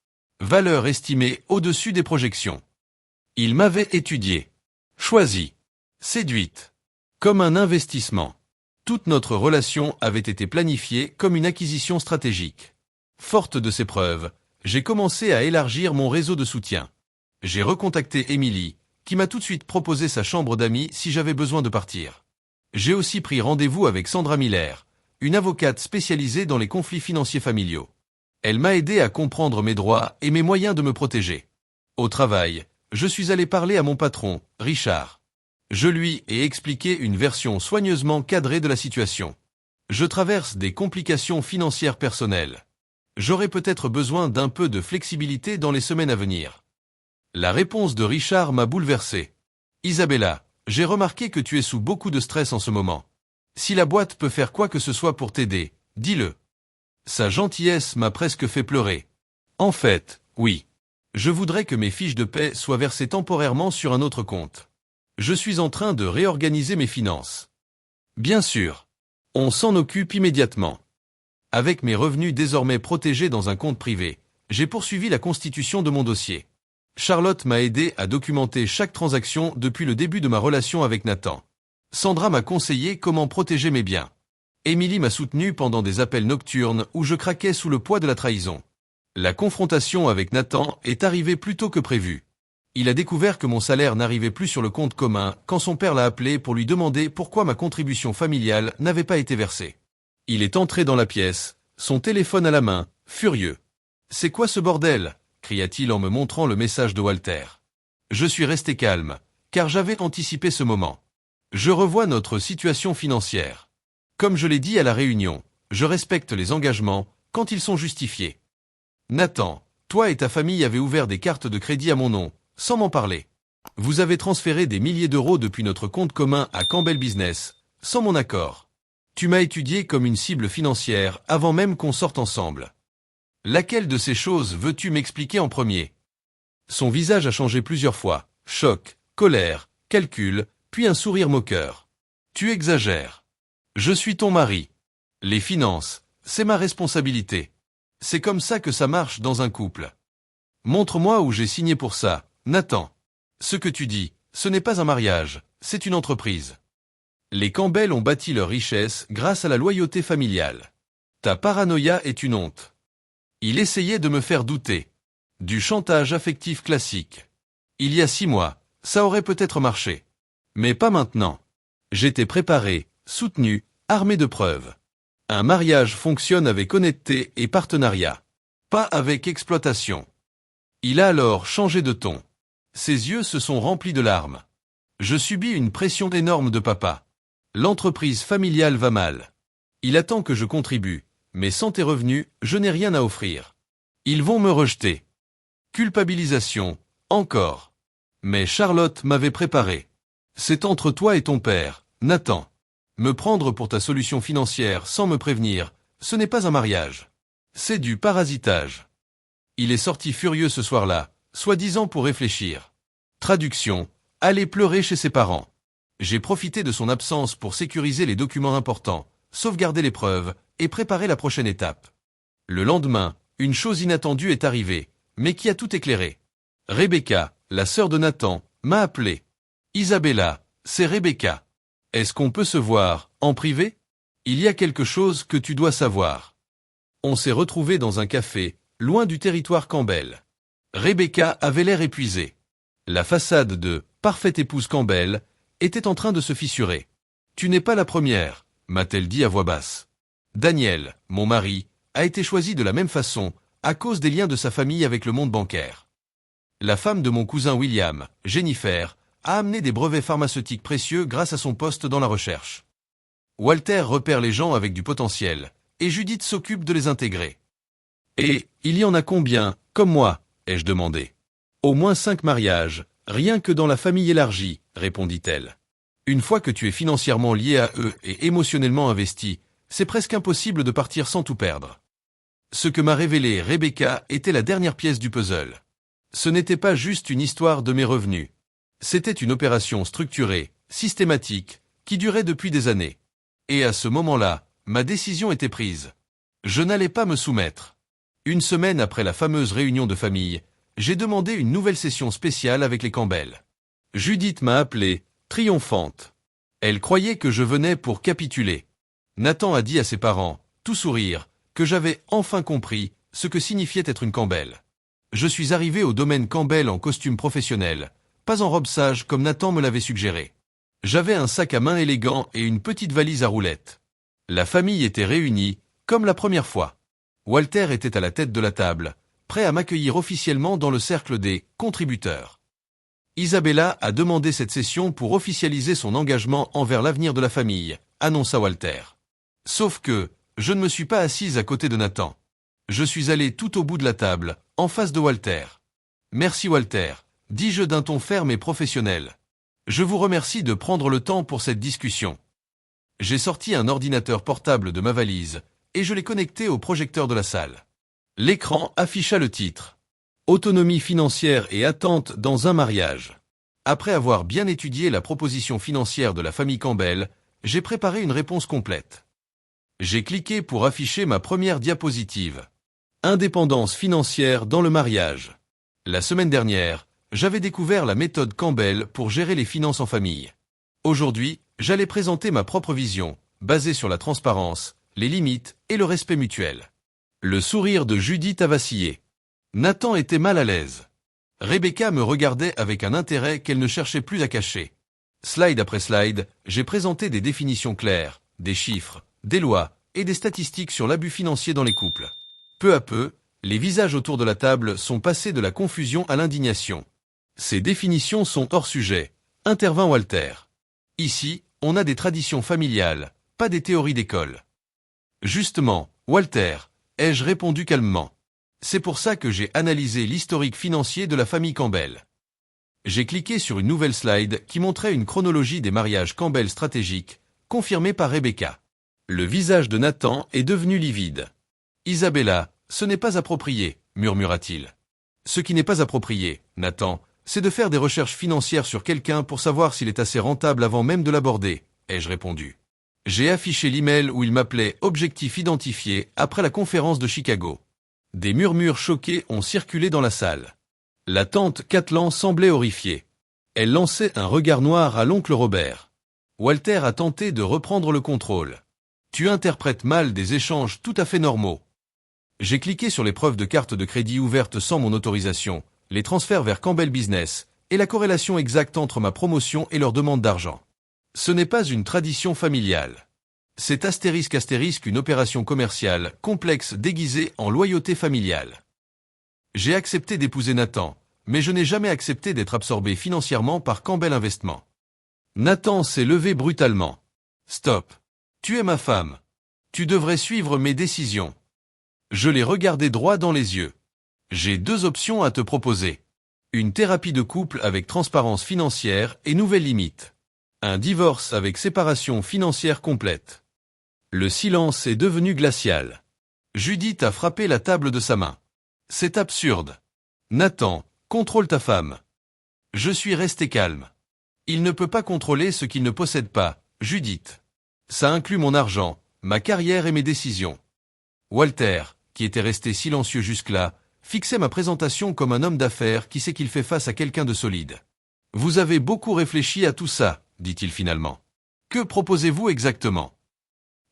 Valeur estimée au-dessus des projections. » Il m'avait étudié, choisi, séduite, comme un investissement. Toute notre relation avait été planifiée comme une acquisition stratégique. Forte de ces preuves, j'ai commencé à élargir mon réseau de soutien. J'ai recontacté Émilie, qui m'a tout de suite proposé sa chambre d'amis si j'avais besoin de partir. J'ai aussi pris rendez-vous avec Sandra Miller, une avocate spécialisée dans les conflits financiers familiaux. Elle m'a aidé à comprendre mes droits et mes moyens de me protéger. Au travail, je suis allé parler à mon patron, Richard. Je lui ai expliqué une version soigneusement cadrée de la situation. Je traverse des complications financières personnelles. J'aurai peut-être besoin d'un peu de flexibilité dans les semaines à venir. La réponse de Richard m'a bouleversé. Isabella, j'ai remarqué que tu es sous beaucoup de stress en ce moment. Si la boîte peut faire quoi que ce soit pour t'aider, dis-le. Sa gentillesse m'a presque fait pleurer. En fait, oui. Je voudrais que mes fiches de paie soient versées temporairement sur un autre compte. Je suis en train de réorganiser mes finances. Bien sûr. On s'en occupe immédiatement. Avec mes revenus désormais protégés dans un compte privé, j'ai poursuivi la constitution de mon dossier. Charlotte m'a aidé à documenter chaque transaction depuis le début de ma relation avec Nathan. Sandra m'a conseillé comment protéger mes biens. Émilie m'a soutenu pendant des appels nocturnes où je craquais sous le poids de la trahison. La confrontation avec Nathan est arrivée plus tôt que prévu. Il a découvert que mon salaire n'arrivait plus sur le compte commun quand son père l'a appelé pour lui demander pourquoi ma contribution familiale n'avait pas été versée. Il est entré dans la pièce, son téléphone à la main, furieux. « C'est quoi ce bordel ?» cria-t-il en me montrant le message de Walter. Je suis resté calme, car j'avais anticipé ce moment. Je revois notre situation financière. Comme je l'ai dit à la réunion, je respecte les engagements quand ils sont justifiés. Nathan, toi et ta famille avez ouvert des cartes de crédit à mon nom, sans m'en parler. Vous avez transféré des milliers d'euros depuis notre compte commun à Campbell Business, sans mon accord. Tu m'as étudié comme une cible financière avant même qu'on sorte ensemble. Laquelle de ces choses veux-tu m'expliquer en premier ? Son visage a changé plusieurs fois. Choc, colère, calcul, puis un sourire moqueur. Tu exagères. Je suis ton mari. Les finances, c'est ma responsabilité. C'est comme ça que ça marche dans un couple. Montre-moi où j'ai signé pour ça, Nathan. Ce que tu dis, ce n'est pas un mariage, c'est une entreprise. Les Campbell ont bâti leur richesse grâce à la loyauté familiale. Ta paranoïa est une honte. Il essayait de me faire douter. Du chantage affectif classique. Il y a 6 mois, ça aurait peut-être marché. Mais pas maintenant. J'étais préparé, soutenu, armé de preuves. Un mariage fonctionne avec honnêteté et partenariat. Pas avec exploitation. Il a alors changé de ton. Ses yeux se sont remplis de larmes. Je subis une pression énorme de papa. L'entreprise familiale va mal. Il attend que je contribue. Mais sans tes revenus, je n'ai rien à offrir. Ils vont me rejeter. Culpabilisation, encore. Mais Charlotte m'avait préparé. C'est entre toi et ton père, Nathan. Me prendre pour ta solution financière sans me prévenir, ce n'est pas un mariage. C'est du parasitage. Il est sorti furieux ce soir-là, soi-disant pour réfléchir. Traduction, aller pleurer chez ses parents. J'ai profité de son absence pour sécuriser les documents importants, sauvegarder les preuves, et préparer la prochaine étape. Le lendemain, une chose inattendue est arrivée, mais qui a tout éclairé. Rebecca, la sœur de Nathan, m'a appelé. Isabella, c'est Rebecca. Est-ce qu'on peut se voir, en privé ? Il y a quelque chose que tu dois savoir. On s'est retrouvés dans un café, loin du territoire Campbell. Rebecca avait l'air épuisée. La façade de « parfaite épouse Campbell » était en train de se fissurer. « Tu n'es pas la première », m'a-t-elle dit à voix basse. Daniel, mon mari, a été choisi de la même façon, à cause des liens de sa famille avec le monde bancaire. La femme de mon cousin William, Jennifer, a amené des brevets pharmaceutiques précieux grâce à son poste dans la recherche. Walter repère les gens avec du potentiel, et Judith s'occupe de les intégrer. Et, il y en a combien, comme moi, ai-je demandé. Au moins 5 mariages, rien que dans la famille élargie, répondit-elle. Une fois que tu es financièrement lié à eux et émotionnellement investi, c'est presque impossible de partir sans tout perdre. Ce que m'a révélé Rebecca était la dernière pièce du puzzle. Ce n'était pas juste une histoire de mes revenus. C'était une opération structurée, systématique, qui durait depuis des années. Et à ce moment-là, ma décision était prise. Je n'allais pas me soumettre. Une semaine après la fameuse réunion de famille, j'ai demandé une nouvelle session spéciale avec les Campbell. Judith m'a appelé, triomphante. Elle croyait que je venais pour capituler. Nathan a dit à ses parents, tout sourire, que j'avais enfin compris ce que signifiait être une Campbell. Je suis arrivé au domaine Campbell en costume professionnel, pas en robe sage comme Nathan me l'avait suggéré. J'avais un sac à main élégant et une petite valise à roulettes. La famille était réunie, comme la première fois. Walter était à la tête de la table, prêt à m'accueillir officiellement dans le cercle des contributeurs. Isabella a demandé cette session pour officialiser son engagement envers l'avenir de la famille, annonça Walter. Sauf que, je ne me suis pas assise à côté de Nathan. Je suis allé tout au bout de la table, en face de Walter. Merci Walter, dis-je d'un ton ferme et professionnel. Je vous remercie de prendre le temps pour cette discussion. J'ai sorti un ordinateur portable de ma valise, et je l'ai connecté au projecteur de la salle. L'écran afficha le titre. Autonomie financière et attente dans un mariage. Après avoir bien étudié la proposition financière de la famille Campbell, j'ai préparé une réponse complète. J'ai cliqué pour afficher ma première diapositive. Indépendance financière dans le mariage. La semaine dernière, j'avais découvert la méthode Campbell pour gérer les finances en famille. Aujourd'hui, j'allais présenter ma propre vision, basée sur la transparence, les limites et le respect mutuel. Le sourire de Judith a vacillé. Nathan était mal à l'aise. Rebecca me regardait avec un intérêt qu'elle ne cherchait plus à cacher. Slide après slide, j'ai présenté des définitions claires, des chiffres, des lois et des statistiques sur l'abus financier dans les couples. Peu à peu, les visages autour de la table sont passés de la confusion à l'indignation. Ces définitions sont hors sujet, intervint Walter. Ici, on a des traditions familiales, pas des théories d'école. Justement, Walter, ai-je répondu calmement. C'est pour ça que j'ai analysé l'historique financier de la famille Campbell. J'ai cliqué sur une nouvelle slide qui montrait une chronologie des mariages Campbell stratégiques, confirmée par Rebecca. Le visage de Nathan est devenu livide. Isabella, ce n'est pas approprié, murmura-t-il. Ce qui n'est pas approprié, Nathan, c'est de faire des recherches financières sur quelqu'un pour savoir s'il est assez rentable avant même de l'aborder, ai-je répondu. J'ai affiché l'email où il m'appelait Objectif identifié après la conférence de Chicago. Des murmures choqués ont circulé dans la salle. La tante Catlan semblait horrifiée. Elle lançait un regard noir à l'oncle Robert. Walter a tenté de reprendre le contrôle. Tu interprètes mal des échanges tout à fait normaux. J'ai cliqué sur les preuves de cartes de crédit ouvertes sans mon autorisation, les transferts vers Campbell Business, et la corrélation exacte entre ma promotion et leur demande d'argent. Ce n'est pas une tradition familiale. C'est * une opération commerciale, complexe déguisée en loyauté familiale. J'ai accepté d'épouser Nathan, mais je n'ai jamais accepté d'être absorbé financièrement par Campbell Investment. Nathan s'est levé brutalement. Stop. Tu es ma femme. Tu devrais suivre mes décisions. Je l'ai regardé droit dans les yeux. J'ai 2 options à te proposer. Une thérapie de couple avec transparence financière et nouvelles limites. Un divorce avec séparation financière complète. Le silence est devenu glacial. Judith a frappé la table de sa main. C'est absurde. Nathan, contrôle ta femme. Je suis resté calme. Il ne peut pas contrôler ce qu'il ne possède pas, Judith. Ça inclut mon argent, ma carrière et mes décisions. Walter, qui était resté silencieux jusque-là, fixait ma présentation comme un homme d'affaires qui sait qu'il fait face à quelqu'un de solide. Vous avez beaucoup réfléchi à tout ça, dit-il finalement. Que proposez-vous exactement?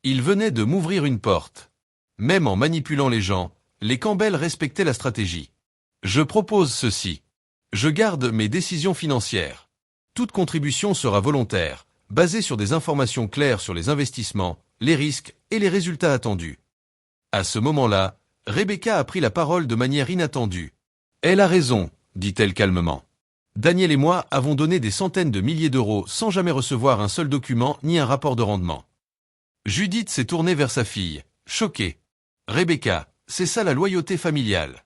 Il venait de m'ouvrir une porte. Même en manipulant les gens, les Campbell respectaient la stratégie. Je propose ceci. Je garde mes décisions financières. Toute contribution sera volontaire, basée sur des informations claires sur les investissements, les risques et les résultats attendus. À ce moment-là, Rebecca a pris la parole de manière inattendue. Elle a raison, dit-elle calmement. Daniel et moi avons donné des centaines de milliers d'euros sans jamais recevoir un seul document ni un rapport de rendement. Judith s'est tournée vers sa fille, choquée. Rebecca, c'est ça la loyauté familiale.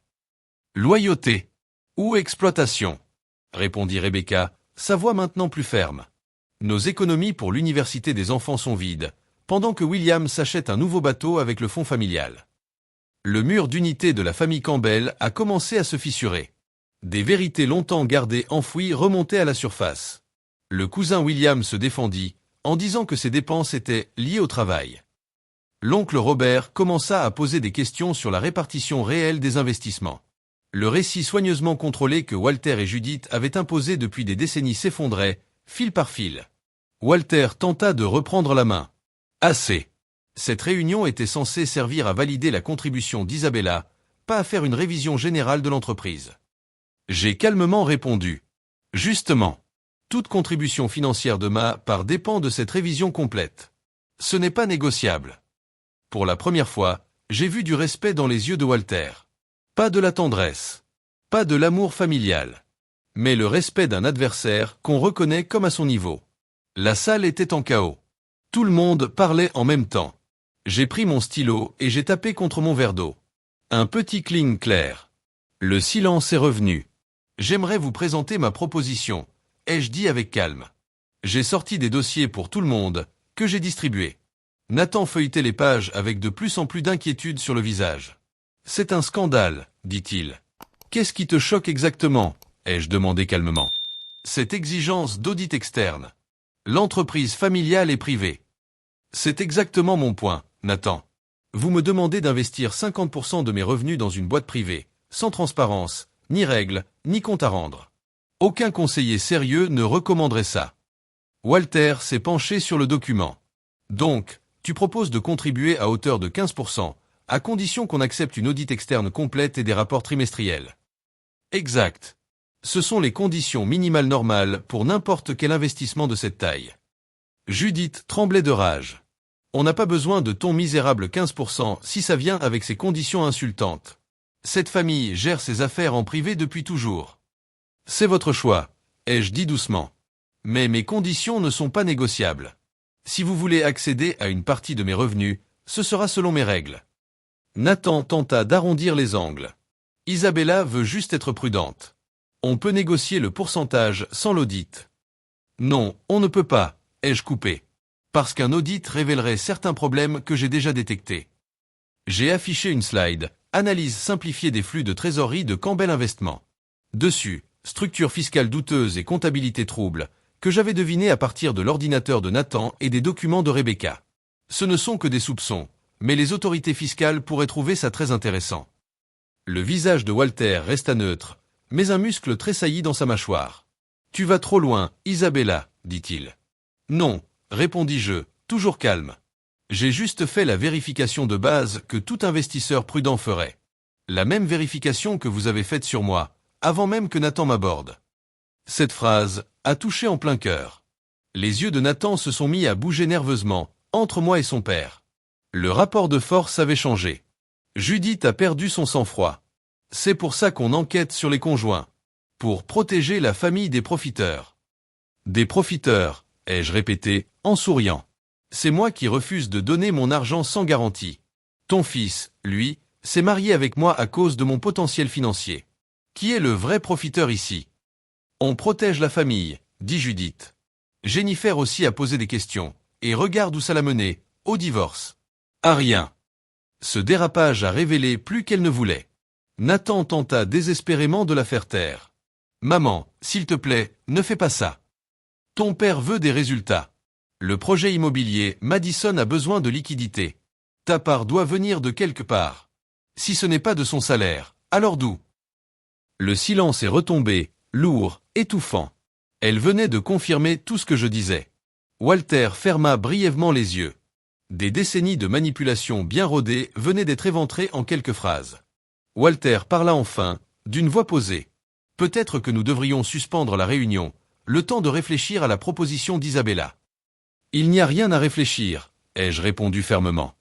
Loyauté ou exploitation, répondit Rebecca, sa voix maintenant plus ferme. Nos économies pour l'université des enfants sont vides, pendant que William s'achète un nouveau bateau avec le fonds familial. Le mur d'unité de la famille Campbell a commencé à se fissurer. Des vérités longtemps gardées enfouies remontaient à la surface. Le cousin William se défendit, en disant que ses dépenses étaient liées au travail. L'oncle Robert commença à poser des questions sur la répartition réelle des investissements. Le récit soigneusement contrôlé que Walter et Judith avaient imposé depuis des décennies s'effondrait, fil par fil. Walter tenta de reprendre la main. Assez. Cette réunion était censée servir à valider la contribution d'Isabella, pas à faire une révision générale de l'entreprise. J'ai calmement répondu. Justement. Toute contribution financière de ma part dépend de cette révision complète. Ce n'est pas négociable. Pour la première fois, j'ai vu du respect dans les yeux de Walter. Pas de la tendresse. Pas de l'amour familial. Mais le respect d'un adversaire qu'on reconnaît comme à son niveau. La salle était en chaos. Tout le monde parlait en même temps. J'ai pris mon stylo et j'ai tapé contre mon verre d'eau. Un petit cling clair. Le silence est revenu. J'aimerais vous présenter ma proposition, ai-je dit avec calme. J'ai sorti des dossiers pour tout le monde, que j'ai distribués. Nathan feuilletait les pages avec de plus en plus d'inquiétude sur le visage. C'est un scandale, dit-il. Qu'est-ce qui te choque exactement, ai-je demandé calmement. Cette exigence d'audit externe. L'entreprise familiale et privée. C'est exactement mon point, Nathan. Vous me demandez d'investir 50% de mes revenus dans une boîte privée, sans transparence, ni règles, ni compte à rendre. Aucun conseiller sérieux ne recommanderait ça. Walter s'est penché sur le document. Donc, tu proposes de contribuer à hauteur de 15%, à condition qu'on accepte une audit externe complète et des rapports trimestriels. Exact. Ce sont les conditions minimales normales pour n'importe quel investissement de cette taille. Judith tremblait de rage. On n'a pas besoin de ton misérable 15% si ça vient avec ces conditions insultantes. Cette famille gère ses affaires en privé depuis toujours. C'est votre choix, ai-je dit doucement. Mais mes conditions ne sont pas négociables. Si vous voulez accéder à une partie de mes revenus, ce sera selon mes règles. Nathan tenta d'arrondir les angles. Isabella veut juste être prudente. On peut négocier le pourcentage sans l'audit. Non, on ne peut pas, ai-je coupé. Parce qu'un audit révélerait certains problèmes que j'ai déjà détectés. J'ai affiché une slide, analyse simplifiée des flux de trésorerie de Campbell Investment. Dessus, structure fiscale douteuse et comptabilité trouble, que j'avais deviné à partir de l'ordinateur de Nathan et des documents de Rebecca. Ce ne sont que des soupçons, mais les autorités fiscales pourraient trouver ça très intéressant. Le visage de Walter resta neutre, mais un muscle tressaillit dans sa mâchoire. « Tu vas trop loin, Isabella, dit-il. »« Non, répondis-je, toujours calme. J'ai juste fait la vérification de base que tout investisseur prudent ferait. La même vérification que vous avez faite sur moi, avant même que Nathan m'aborde. » Cette phrase a touché en plein cœur. Les yeux de Nathan se sont mis à bouger nerveusement, entre moi et son père. Le rapport de force avait changé. Judith a perdu son sang-froid. C'est pour ça qu'on enquête sur les conjoints. Pour protéger la famille des profiteurs. Des profiteurs, ai-je répété, en souriant. C'est moi qui refuse de donner mon argent sans garantie. Ton fils, lui, s'est marié avec moi à cause de mon potentiel financier. Qui est le vrai profiteur ici? On protège la famille, dit Judith. Jennifer aussi a posé des questions, et regarde où ça l'a mené, au divorce. À rien. Ce dérapage a révélé plus qu'elle ne voulait. Nathan tenta désespérément de la faire taire. Maman, s'il te plaît, ne fais pas ça. Ton père veut des résultats. Le projet immobilier Madison a besoin de liquidités. Ta part doit venir de quelque part. Si ce n'est pas de son salaire, alors d'où? Le silence est retombé, lourd, étouffant. Elle venait de confirmer tout ce que je disais. Walter ferma brièvement les yeux. Des décennies de manipulation bien rodées venaient d'être éventrées en quelques phrases. Walter parla enfin, d'une voix posée. Peut-être que nous devrions suspendre la réunion, le temps de réfléchir à la proposition d'Isabella. Il n'y a rien à réfléchir, ai-je répondu fermement.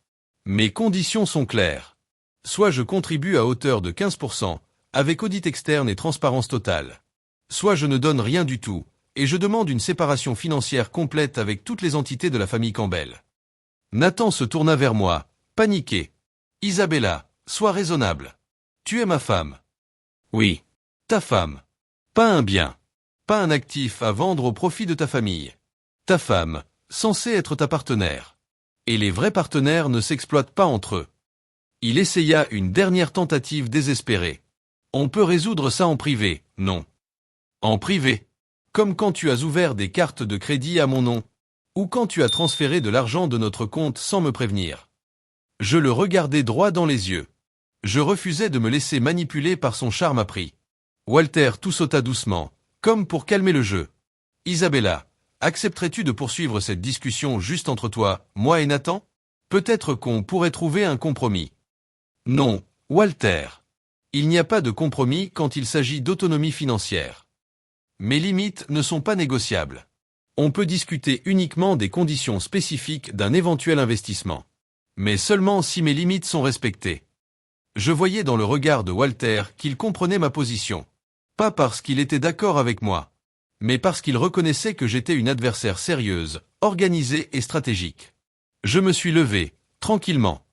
Mes conditions sont claires. Soit je contribue à hauteur de 15%, avec audit externe et transparence totale. Soit je ne donne rien du tout, et je demande une séparation financière complète avec toutes les entités de la famille Campbell. Nathan se tourna vers moi, paniqué. Isabella, sois raisonnable. Tu es ma femme. Oui. Ta femme. Pas un bien. Pas un actif à vendre au profit de ta famille. Ta femme, censée être ta partenaire. Et les vrais partenaires ne s'exploitent pas entre eux. Il essaya une dernière tentative désespérée. On peut résoudre ça en privé, non? En privé. Comme quand tu as ouvert des cartes de crédit à mon nom. Ou quand tu as transféré de l'argent de notre compte sans me prévenir. Je le regardais droit dans les yeux. Je refusais de me laisser manipuler par son charme appris. Walter tout sauta doucement, comme pour calmer le jeu. Isabella, accepterais-tu de poursuivre cette discussion juste entre toi, moi et Nathan? Peut-être qu'on pourrait trouver un compromis. Non, Walter. Il n'y a pas de compromis quand il s'agit d'autonomie financière. Mes limites ne sont pas négociables. On peut discuter uniquement des conditions spécifiques d'un éventuel investissement. Mais seulement si mes limites sont respectées. Je voyais dans le regard de Walter qu'il comprenait ma position. Pas parce qu'il était d'accord avec moi, mais parce qu'il reconnaissait que j'étais une adversaire sérieuse, organisée et stratégique. Je me suis levé, tranquillement.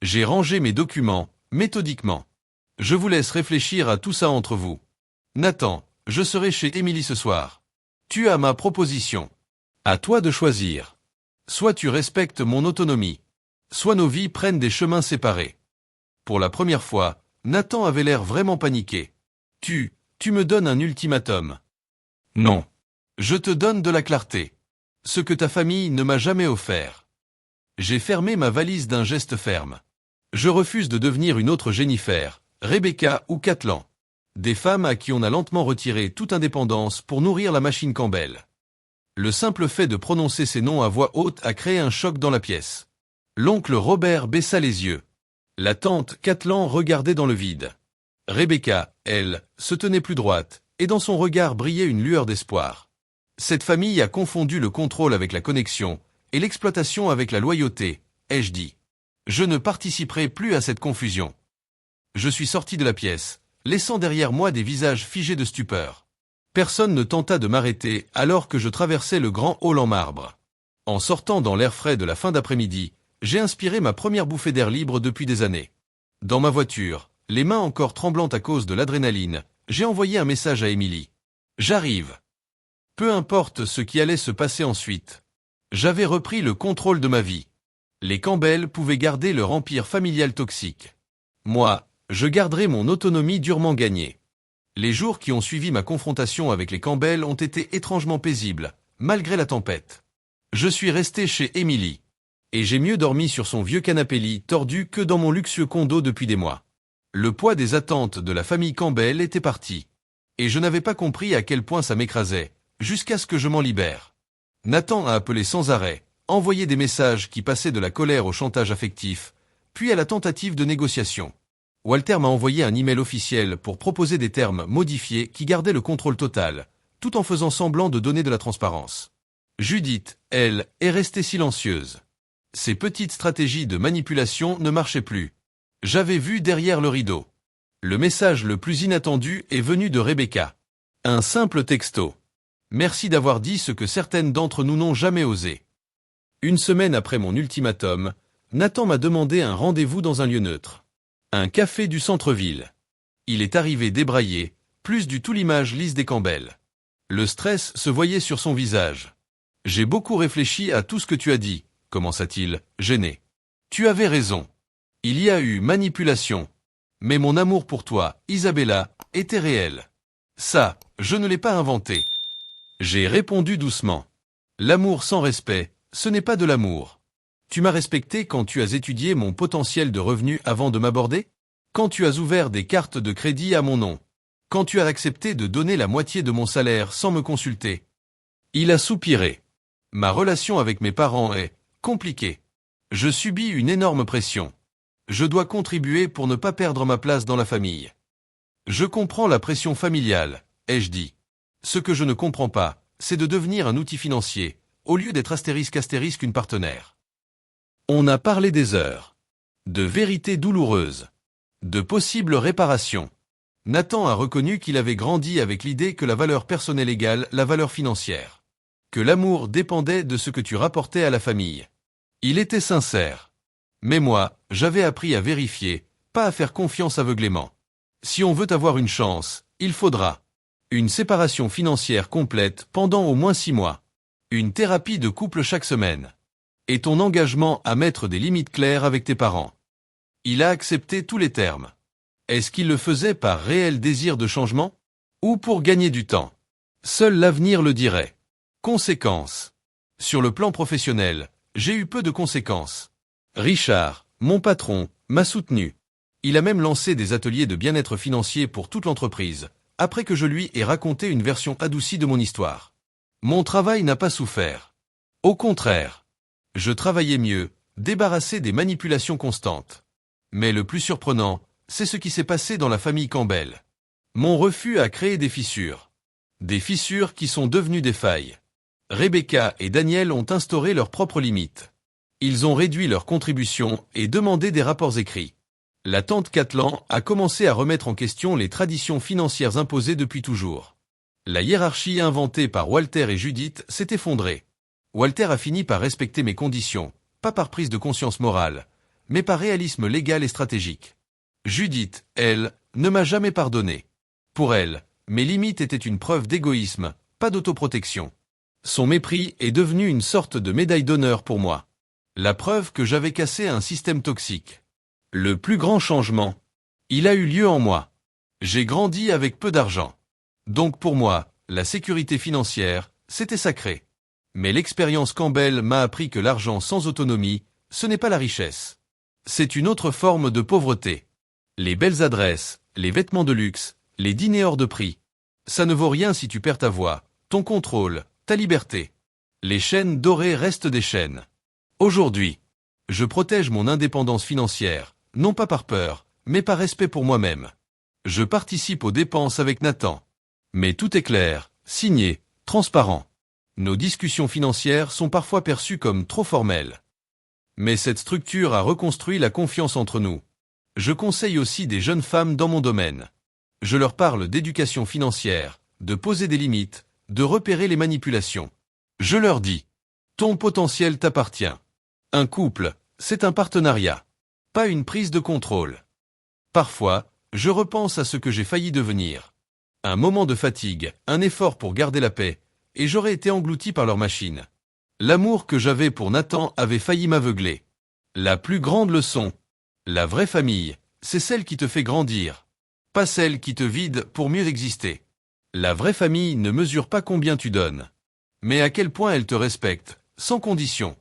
J'ai rangé mes documents, méthodiquement. Je vous laisse réfléchir à tout ça entre vous. Nathan, je serai chez Émilie ce soir. Tu as ma proposition. À toi de choisir. Soit tu respectes mon autonomie, soit nos vies prennent des chemins séparés. Pour la première fois, Nathan avait l'air vraiment paniqué. Tu me donnes un ultimatum. Non. Je te donne de la clarté. Ce que ta famille ne m'a jamais offert. J'ai fermé ma valise d'un geste ferme. Je refuse de devenir une autre Jennifer, Rebecca ou Catlan. Des femmes à qui on a lentement retiré toute indépendance pour nourrir la machine Campbell. Le simple fait de prononcer ces noms à voix haute a créé un choc dans la pièce. L'oncle Robert baissa les yeux. La tante Catlan regardait dans le vide. Rebecca, elle, se tenait plus droite, et dans son regard brillait une lueur d'espoir. Cette famille a confondu le contrôle avec la connexion, et l'exploitation avec la loyauté, ai-je dit. Je ne participerai plus à cette confusion. Je suis sorti de la pièce, laissant derrière moi des visages figés de stupeur. Personne ne tenta de m'arrêter alors que je traversais le grand hall en marbre. En sortant dans l'air frais de la fin d'après-midi, j'ai inspiré ma première bouffée d'air libre depuis des années. Dans ma voiture, les mains encore tremblantes à cause de l'adrénaline, j'ai envoyé un message à Émilie. J'arrive. Peu importe ce qui allait se passer ensuite. J'avais repris le contrôle de ma vie. Les Campbell pouvaient garder leur empire familial toxique. Moi, je garderai mon autonomie durement gagnée. Les jours qui ont suivi ma confrontation avec les Campbell ont été étrangement paisibles, malgré la tempête. Je suis resté chez Émilie. Et j'ai mieux dormi sur son vieux canapé lit tordu que dans mon luxueux condo depuis des mois. Le poids des attentes de la famille Campbell était parti. Et je n'avais pas compris à quel point ça m'écrasait, jusqu'à ce que je m'en libère. Nathan a appelé sans arrêt, envoyé des messages qui passaient de la colère au chantage affectif, puis à la tentative de négociation. Walter m'a envoyé un email officiel pour proposer des termes modifiés qui gardaient le contrôle total, tout en faisant semblant de donner de la transparence. Judith, elle, est restée silencieuse. Ces petites stratégies de manipulation ne marchaient plus. J'avais vu derrière le rideau. Le message le plus inattendu est venu de Rebecca. Un simple texto. Merci d'avoir dit ce que certaines d'entre nous n'ont jamais osé. Une semaine après mon ultimatum, Nathan m'a demandé un rendez-vous dans un lieu neutre. Un café du centre-ville. Il est arrivé débraillé, plus du tout l'image lisse des Campbell. Le stress se voyait sur son visage. J'ai beaucoup réfléchi à tout ce que tu as dit, commença-t-il, gêné. Tu avais raison. Il y a eu manipulation. Mais mon amour pour toi, Isabella, était réel. Ça, je ne l'ai pas inventé. J'ai répondu doucement. L'amour sans respect, ce n'est pas de l'amour. Tu m'as respecté quand tu as étudié mon potentiel de revenus avant de m'aborder? Quand tu as ouvert des cartes de crédit à mon nom? Quand tu as accepté de donner la moitié de mon salaire sans me consulter? Il a soupiré. Ma relation avec mes parents est compliquée. Je subis une énorme pression. Je dois contribuer pour ne pas perdre ma place dans la famille. Je comprends la pression familiale, ai-je dit. Ce que je ne comprends pas, c'est de devenir un outil financier, au lieu d'être * une partenaire. On a parlé des heures. De vérités douloureuses. De possibles réparations. Nathan a reconnu qu'il avait grandi avec l'idée que la valeur personnelle égale la valeur financière. Que l'amour dépendait de ce que tu rapportais à la famille. Il était sincère. Mais moi, j'avais appris à vérifier, pas à faire confiance aveuglément. Si on veut avoir une chance, il faudra une séparation financière complète pendant au moins 6 mois. Une thérapie de couple chaque semaine. Et ton engagement à mettre des limites claires avec tes parents. Il a accepté tous les termes. Est-ce qu'il le faisait par réel désir de changement? Ou pour gagner du temps? Seul l'avenir le dirait. Conséquences. Sur le plan professionnel, j'ai eu peu de conséquences. Richard, mon patron, m'a soutenu. Il a même lancé des ateliers de bien-être financier pour toute l'entreprise, après que je lui ai raconté une version adoucie de mon histoire. Mon travail n'a pas souffert. Au contraire. Je travaillais mieux, débarrassé des manipulations constantes. Mais le plus surprenant, c'est ce qui s'est passé dans la famille Campbell. Mon refus a créé des fissures. Des fissures qui sont devenues des failles. Rebecca et Daniel ont instauré leurs propres limites. Ils ont réduit leurs contributions et demandé des rapports écrits. La tante Catlan a commencé à remettre en question les traditions financières imposées depuis toujours. La hiérarchie inventée par Walter et Judith s'est effondrée. Walter a fini par respecter mes conditions, pas par prise de conscience morale, mais par réalisme légal et stratégique. Judith, elle, ne m'a jamais pardonné. Pour elle, mes limites étaient une preuve d'égoïsme, pas d'autoprotection. Son mépris est devenu une sorte de médaille d'honneur pour moi. La preuve que j'avais cassé un système toxique. Le plus grand changement, il a eu lieu en moi. J'ai grandi avec peu d'argent. Donc pour moi, la sécurité financière, c'était sacré. Mais l'expérience Campbell m'a appris que l'argent sans autonomie, ce n'est pas la richesse. C'est une autre forme de pauvreté. Les belles adresses, les vêtements de luxe, Les dîners hors de prix. Ça ne vaut rien si tu perds ta voix, ton contrôle, ta liberté. Les chaînes dorées restent des chaînes. Aujourd'hui, je protège mon indépendance financière, non pas par peur, mais par respect pour moi-même. Je participe aux dépenses avec Nathan. Mais tout est clair, signé, transparent. Nos discussions financières sont parfois perçues comme trop formelles. Mais cette structure a reconstruit la confiance entre nous. Je conseille aussi des jeunes femmes dans mon domaine. Je leur parle d'éducation financière, de poser des limites, de repérer les manipulations. Je leur dis, ton potentiel t'appartient. Un couple, c'est un partenariat, pas une prise de contrôle. Parfois, je repense à ce que j'ai failli devenir. Un moment de fatigue, un effort pour garder la paix, et j'aurais été englouti par leur machine. L'amour que j'avais pour Nathan avait failli m'aveugler. La plus grande leçon. La vraie famille, c'est celle qui te fait grandir. Pas celle qui te vide pour mieux exister. La vraie famille ne mesure pas combien tu donnes, mais à quel point elle te respecte, sans condition.